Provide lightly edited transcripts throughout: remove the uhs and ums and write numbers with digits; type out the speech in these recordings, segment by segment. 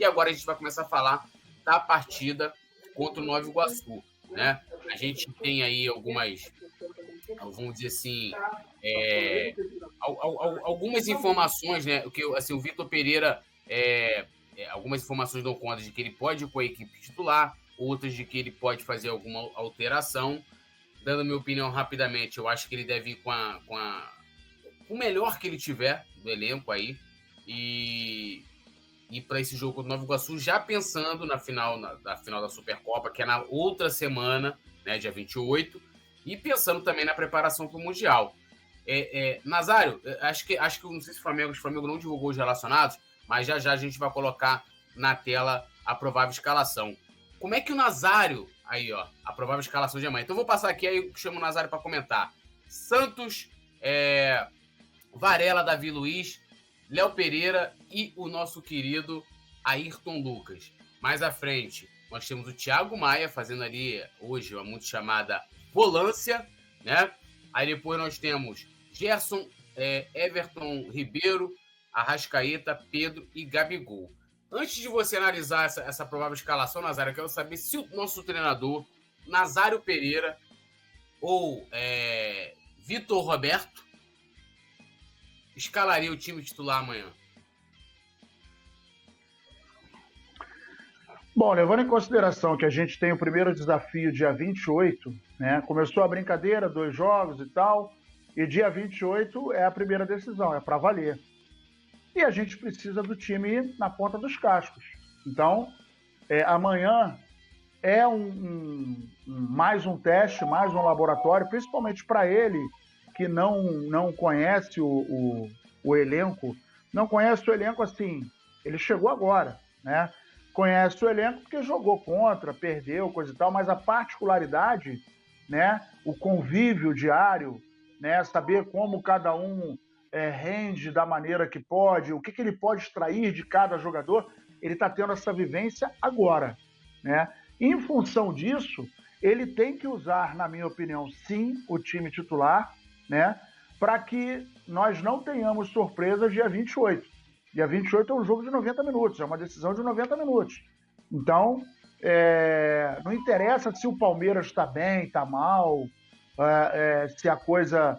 E agora a gente vai começar a falar da partida contra o Nova Iguaçu, né? A gente tem aí algumas, vamos dizer assim, algumas informações, né? Que assim, o Vitor Pereira, algumas informações dão conta de que ele pode ir com a equipe titular, outras de que ele pode fazer alguma alteração. Dando minha opinião rapidamente, eu acho que ele deve ir com o melhor que ele tiver do elenco aí e para esse jogo contra o Nova Iguaçu, já pensando na final da Supercopa, que é na outra semana, né, dia 28, e pensando também na preparação para o Mundial. Nazário, acho que não sei se o Flamengo não divulgou os relacionados, mas já a gente vai colocar na tela a provável escalação. Como é que o Nazário... Aí, ó, a provável escalação de amanhã. Então, vou passar aqui, aí eu chamo o Nazário para comentar. Santos, Varela, Davi Luiz, Léo Pereira e o nosso querido Ayrton Lucas. Mais à frente, nós temos o Thiago Maia fazendo ali, hoje, uma muito chamada volância, né? Aí depois nós temos Gerson, Everton Ribeiro, Arrascaeta, Pedro e Gabigol. Antes de você analisar essa provável escalação, Nazário, eu quero saber se o nosso treinador, Nazário Pereira ou Vitor Roberto, escalaria o time titular amanhã. Bom, levando em consideração que a gente tem o primeiro desafio dia 28, né? Começou a brincadeira, 2 jogos e tal, e dia 28 é a primeira decisão, é para valer. E a gente precisa do time na ponta dos cascos. Então, amanhã é mais um teste, mais um laboratório, principalmente para ele, que não conhece o elenco. Não conhece o elenco assim, ele chegou agora, né? Conhece o elenco porque jogou contra, perdeu, coisa e tal, mas a particularidade, né? O convívio diário, né? Saber como cada um rende da maneira que pode, o que ele pode extrair de cada jogador, ele está tendo essa vivência agora, né? Em função disso, ele tem que usar, na minha opinião, sim, o time titular, né? Para que nós não tenhamos surpresas dia 28. Dia 28 é um jogo de 90 minutos, é uma decisão de 90 minutos. Então, não interessa se o Palmeiras está bem, está mal, se a coisa...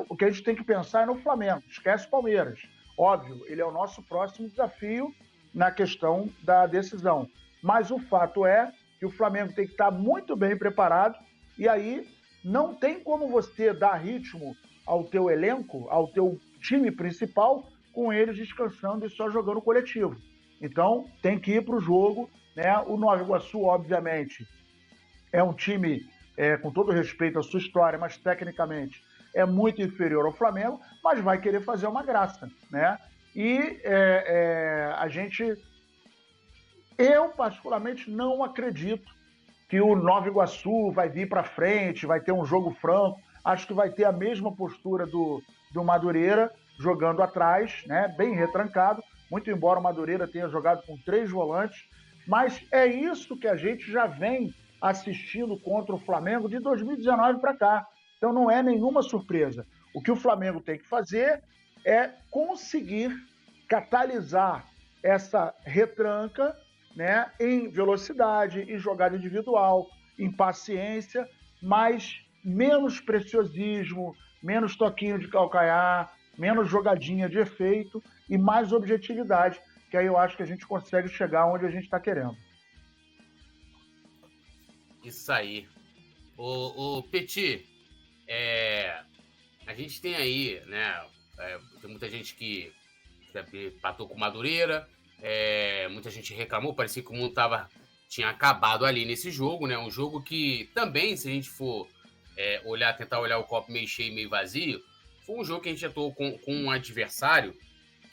o que a gente tem que pensar é no Flamengo, esquece o Palmeiras. Óbvio, ele é o nosso próximo desafio na questão da decisão. Mas o fato é que o Flamengo tem que estar muito bem preparado e aí não tem como você dar ritmo ao teu elenco, ao teu time principal, com eles descansando e só jogando coletivo. Então, tem que ir para o jogo, né? O Nova Iguaçu, obviamente, é um time, com todo respeito à sua história, mas tecnicamente é muito inferior ao Flamengo, mas vai querer fazer uma graça, né? E eu particularmente não acredito que o Nova Iguaçu vai vir para frente, vai ter um jogo franco. Acho que vai ter a mesma postura do Madureira, jogando atrás, né? Bem retrancado, muito embora o Madureira tenha jogado com 3 volantes, mas é isso que a gente já vem assistindo contra o Flamengo de 2019 para cá. Então não é nenhuma surpresa. O que o Flamengo tem que fazer é conseguir catalisar essa retranca, né, em velocidade, em jogada individual, em paciência, mas menos preciosismo, menos toquinho de calcanhar, menos jogadinha de efeito e mais objetividade, que aí eu acho que a gente consegue chegar onde a gente está querendo. Isso aí. O Petit, a gente tem aí, né? Tem muita gente que empatou com Madureira, muita gente reclamou, parecia que o mundo tinha acabado ali nesse jogo, né? Um jogo que também, se a gente for tentar olhar o copo meio cheio e meio vazio, foi um jogo que a gente atuou com um adversário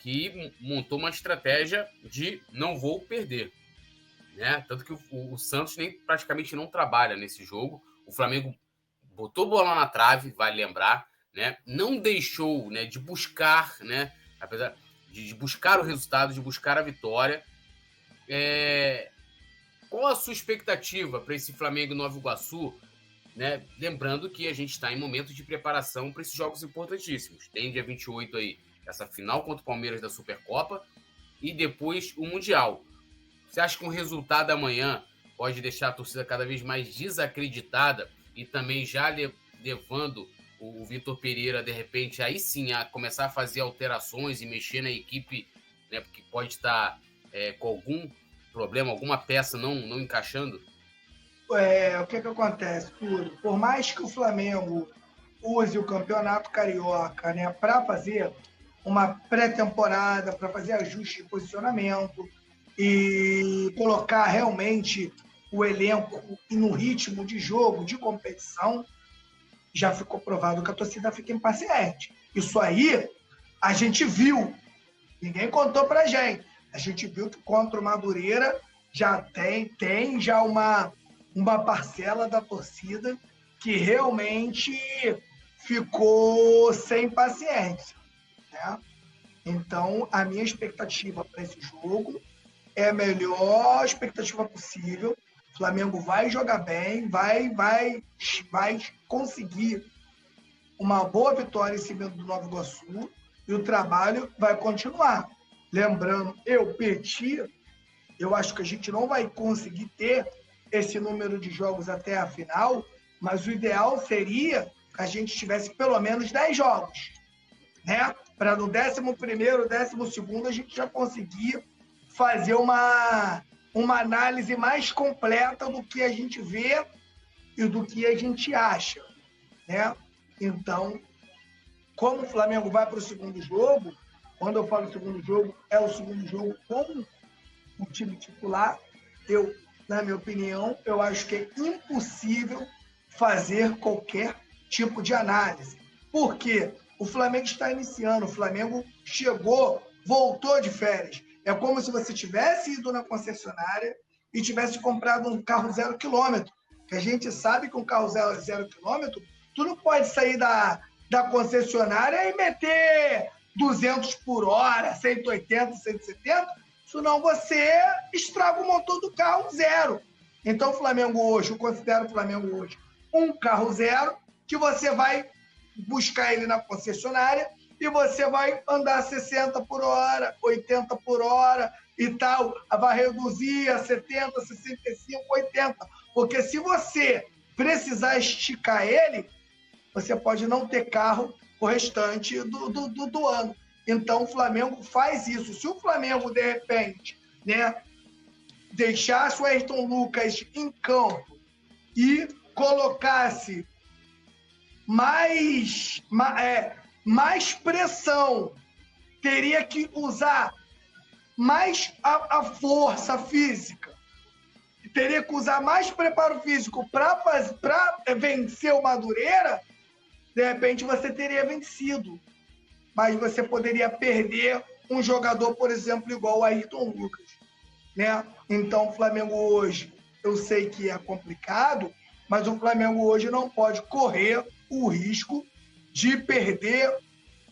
que montou uma estratégia de não vou perder, né? Tanto que o Santos praticamente não trabalha nesse jogo. O Flamengo botou bola na trave, vale lembrar, né? Não deixou, né, de buscar, né? Apesar de buscar o resultado, de buscar a vitória. Qual a sua expectativa para esse Flamengo e Nova Iguaçu? Né? Lembrando que a gente está em momento de preparação para esses jogos importantíssimos. Tem dia 28 aí essa final contra o Palmeiras da Supercopa e depois o Mundial. Você acha que um resultado amanhã pode deixar a torcida cada vez mais desacreditada e também já levando o Vitor Pereira, de repente, aí sim, a começar a fazer alterações e mexer na equipe, né, porque pode estar com algum problema, alguma peça não encaixando? O que acontece, Túlio? Por mais que o Flamengo use o Campeonato Carioca, né, para fazer uma pré-temporada, para fazer ajuste de posicionamento e colocar realmente o elenco no ritmo de jogo, de competição, já ficou provado que a torcida fica impaciente. Isso aí a gente viu, ninguém contou pra gente. A gente viu que contra o Madureira já tem já uma parcela da torcida que realmente ficou sem paciência, né? Então, a minha expectativa para esse jogo é a melhor expectativa possível. O Flamengo vai jogar bem, vai conseguir uma boa vitória em cima do Nova Iguaçu e o trabalho vai continuar. Lembrando, Petit, eu acho que a gente não vai conseguir ter esse número de jogos até a final, mas o ideal seria que a gente tivesse pelo menos 10 jogos, né? Para no 11º, 12º a gente já conseguir fazer uma análise mais completa do que a gente vê e do que a gente acha, né? Então, como o Flamengo vai para o segundo jogo, quando eu falo segundo jogo, é o segundo jogo com o time titular, na minha opinião, eu acho que é impossível fazer qualquer tipo de análise. Por quê? O Flamengo está iniciando, o Flamengo chegou, voltou de férias. É como se você tivesse ido na concessionária e tivesse comprado um carro 0 quilômetro. Que a gente sabe que um carro 0 quilômetro, tu não pode sair da concessionária e meter 200 por hora, 180, 170, senão você estraga o motor do carro zero. Então, o Flamengo hoje, eu considero o Flamengo hoje um carro zero, que você vai buscar ele na concessionária e você vai andar 60 por hora, 80 por hora e tal, vai reduzir a 70, 65, 80. Porque se você precisar esticar ele, você pode não ter carro o restante do ano. Então, o Flamengo faz isso. Se o Flamengo, de repente, né, deixasse o Ayrton Lucas em campo e colocasse mais pressão, teria que usar mais a força física, teria que usar mais preparo físico para vencer o Madureira, de repente você teria vencido. Mas você poderia perder um jogador, por exemplo, igual o Ayrton Lucas, né? Então, o Flamengo hoje, eu sei que é complicado, mas o Flamengo hoje não pode correr o risco de perder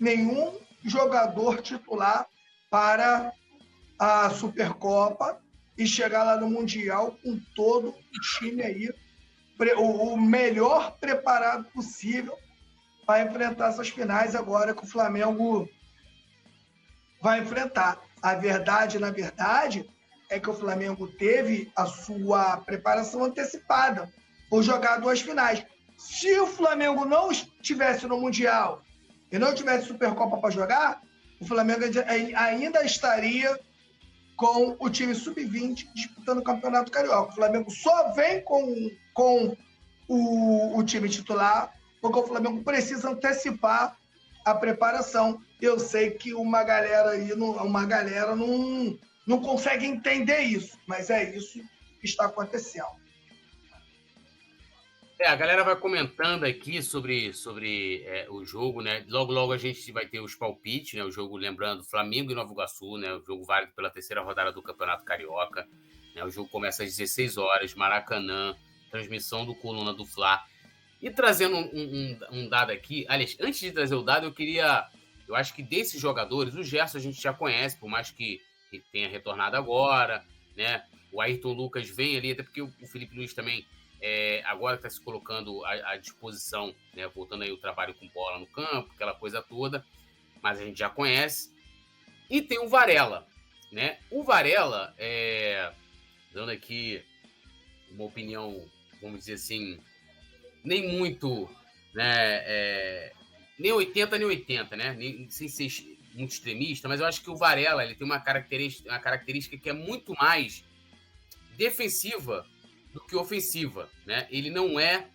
nenhum jogador titular para a Supercopa e chegar lá no Mundial com todo o time aí, o melhor preparado possível para enfrentar essas finais agora que o Flamengo vai enfrentar. A verdade, na verdade, é que o Flamengo teve a sua preparação antecipada por jogar 2 finais. Se o Flamengo não estivesse no Mundial e não tivesse Supercopa para jogar, o Flamengo ainda estaria com o time sub-20 disputando o Campeonato Carioca. O Flamengo só vem com o time titular porque o Flamengo precisa antecipar a preparação. Eu sei que uma galera aí, não consegue entender isso, mas é isso que está acontecendo. A galera vai comentando aqui sobre o jogo, né? Logo a gente vai ter os palpites, né? O jogo, lembrando, Flamengo e Nova Iguaçu, né? O jogo válido pela terceira rodada do Campeonato Carioca. Né? O jogo começa às 16 horas, Maracanã, transmissão do Coluna do Fla. E trazendo um dado aqui, aliás, antes de trazer o dado, eu acho que desses jogadores, o Gerson a gente já conhece, por mais que tenha retornado agora, né? O Ayrton Lucas vem ali, até porque o Felipe Luiz também agora está se colocando à disposição, né? Voltando aí o trabalho com bola no campo, aquela coisa toda, mas a gente já conhece. E tem o Varela, né? O Varela, dando aqui uma opinião, vamos dizer assim, nem muito, né, nem 80 nem 80, né, sem ser muito extremista, mas eu acho que o Varela ele tem uma característica que é muito mais defensiva do que ofensiva, né? Ele não é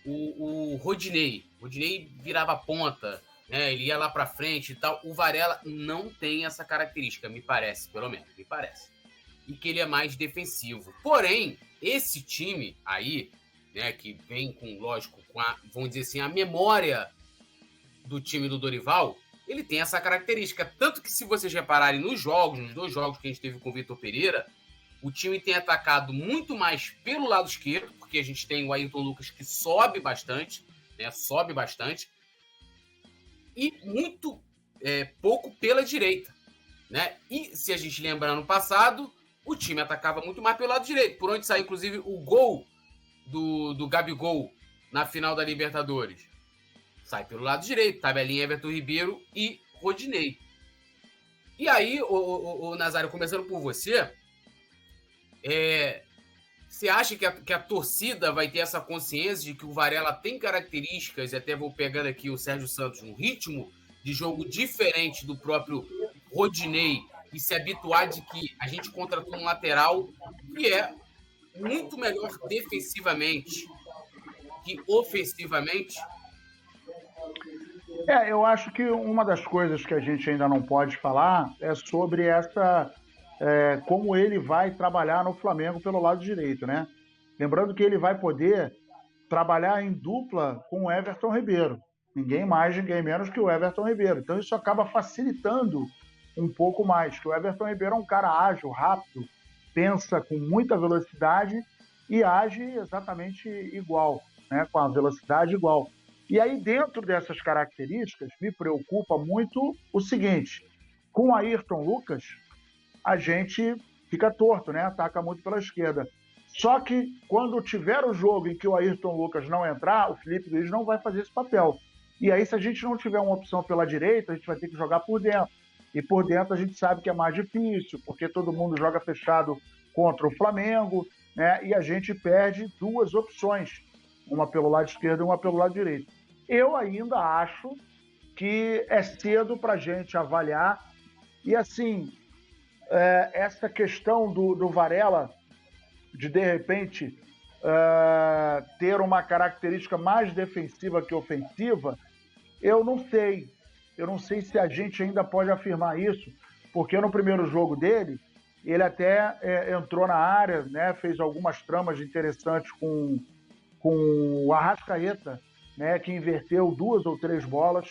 o Rodinei. O Rodinei virava ponta, né? Ele ia lá para frente e tal. O Varela não tem essa característica, me parece, pelo menos, me parece. E que ele é mais defensivo. Porém, esse time aí, né, que vem com, lógico, vamos dizer assim, a memória do time do Dorival, ele tem essa característica. Tanto que, se vocês repararem nos 2 jogos que a gente teve com o Vitor Pereira, o time tem atacado muito mais pelo lado esquerdo, porque a gente tem o Ayrton Lucas que sobe bastante, né? Sobe bastante. E muito pouco pela direita, né? E se a gente lembrar no passado, o time atacava muito mais pelo lado direito, por onde saiu, inclusive, o gol do Gabigol na final da Libertadores. Sai pelo lado direito, tabelinha Everton Ribeiro e Rodinei. E aí, o Nazário, começando por você, você acha que a torcida vai ter essa consciência de que o Varela tem características, e até vou pegando aqui o Sérgio Santos, um ritmo de jogo diferente do próprio Rodinei, e se habituar de que a gente contratou um lateral que é muito melhor defensivamente que ofensivamente? Eu acho que uma das coisas que a gente ainda não pode falar é sobre como ele vai trabalhar no Flamengo pelo lado direito, né? Lembrando que ele vai poder trabalhar em dupla com o Everton Ribeiro. Ninguém mais, ninguém menos que o Everton Ribeiro. Então isso acaba facilitando um pouco mais, que o Everton Ribeiro é um cara ágil, rápido, pensa com muita velocidade e age exatamente igual, né? Com a velocidade igual. E aí, dentro dessas características, me preocupa muito o seguinte: com o Ayrton Lucas, a gente fica torto, né? Ataca muito pela esquerda. Só que quando tiver o jogo em que o Ayrton Lucas não entrar, o Felipe Luiz não vai fazer esse papel. E aí, se a gente não tiver uma opção pela direita, a gente vai ter que jogar por dentro. E por dentro a gente sabe que é mais difícil, porque todo mundo joga fechado contra o Flamengo, né? E a gente perde 2 opções, uma pelo lado esquerdo e uma pelo lado direito. Eu ainda acho que é cedo para a gente avaliar. E assim, essa questão do Varela de repente ter uma característica mais defensiva que ofensiva, eu não sei. Eu não sei se a gente ainda pode afirmar isso, porque no primeiro jogo dele, ele até entrou na área, né, fez algumas tramas interessantes com o Arrascaeta, né, que inverteu 2 ou 3 bolas,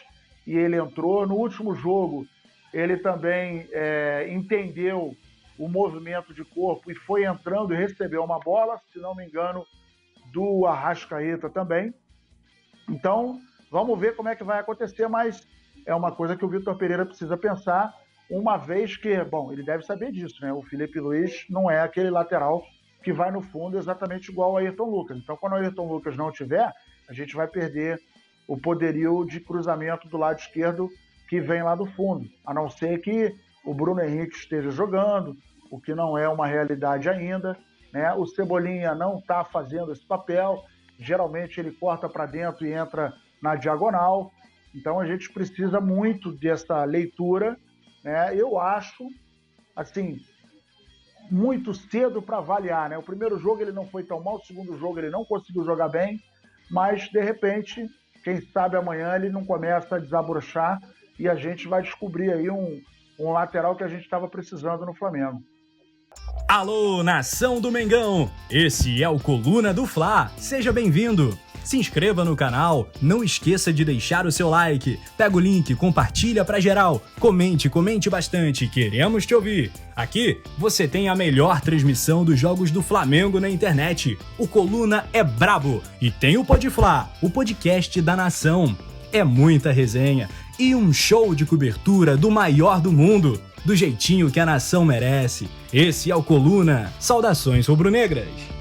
e ele entrou. No último jogo, ele também entendeu o movimento de corpo e foi entrando e recebeu uma bola, se não me engano, do Arrascaeta também. Então, vamos ver como é que vai acontecer, mas é uma coisa que o Vitor Pereira precisa pensar, uma vez que, bom, ele deve saber disso, né? O Felipe Luiz não é aquele lateral que vai no fundo exatamente igual ao Ayrton Lucas. Então, quando o Ayrton Lucas não tiver, a gente vai perder o poderio de cruzamento do lado esquerdo que vem lá do fundo, a não ser que o Bruno Henrique esteja jogando, o que não é uma realidade ainda, né? O Cebolinha não está fazendo esse papel, geralmente ele corta para dentro e entra na diagonal. Então a gente precisa muito dessa leitura, né? Eu acho, assim, muito cedo para avaliar, né? O primeiro jogo ele não foi tão mal, o segundo jogo ele não conseguiu jogar bem, mas de repente, quem sabe amanhã ele não começa a desabrochar e a gente vai descobrir aí um lateral que a gente estava precisando no Flamengo. Alô, nação do Mengão! Esse é o Coluna do Fla. Seja bem-vindo! Se inscreva no canal, não esqueça de deixar o seu like, pega o link, compartilha pra geral, comente bastante, queremos te ouvir. Aqui você tem a melhor transmissão dos jogos do Flamengo na internet. O Coluna é brabo e tem o Podfla, o podcast da nação. É muita resenha e um show de cobertura do maior do mundo, do jeitinho que a nação merece. Esse é o Coluna. Saudações rubro-negras!